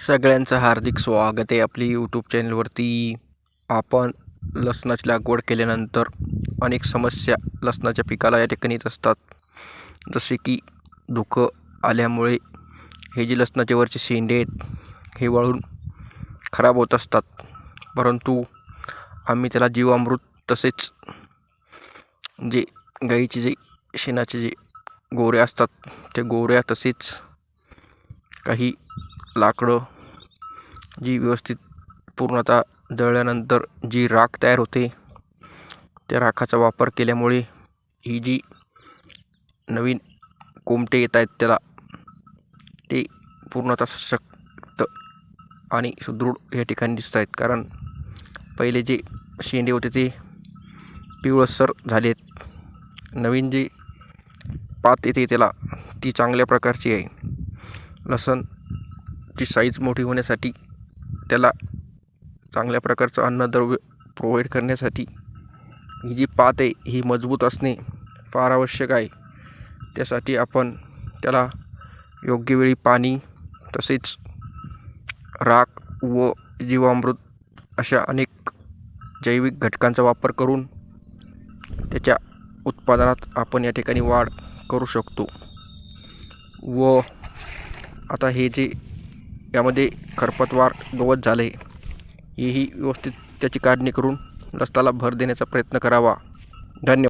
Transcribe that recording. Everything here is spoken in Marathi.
सगळ्यांचं हार्दिक स्वागत आहे आपली यूट्यूब चॅनलवरती. आपण लसणाची लागवड केल्यानंतर अनेक समस्या लसणाच्या पिकाला या ठिकाणी येत असतात. जसे की धुकं आल्यामुळे हे जे लसणाचे वरचे शेंडे आहेत हे वाळून खराब होत असतात. परंतु आम्ही त्याला जीवामृत तसेच जे गाईचे जे शेणाचे जे गोऱ्या असतात त्या गोऱ्या तसेच काही लाकडं जी व्यवस्थित पूर्णतः जळल्यानंतर जी राख तयार होते त्या राखाचा वापर केल्यामुळे ही जी नवीन कोमटे येत आहेत त्याला ते पूर्णतः सशक्त आणि सुदृढ या ठिकाणी दिसत आहेत. कारण पहिले जे शेंडे होते ते पिवळसर झालेत. नवीन जी पात येते त्याला ती चांगल्या प्रकारची आहे. लसणची साईज मोठी होण्यासाठी त्याला चांगल्या प्रकारचं अन्नद्रव्य प्रोव्हाइड करण्यासाठी ही जी पात आहे ही मजबूत असणे फार आवश्यक आहे. त्यासाठी आपण त्याला योग्य वेळी पाणी तसेच राख व जीवामृत अशा अनेक जैविक घटकांचा वापर करून त्याच्या उत्पादनात आपण या ठिकाणी वाढ करू शकतो. व आता हे जे यामध्ये खरपतवार गवत झाले हेही व्यवस्थित त्याची काढणी करून रस्त्याला भर देण्याचा प्रयत्न करावा. धन्यवाद.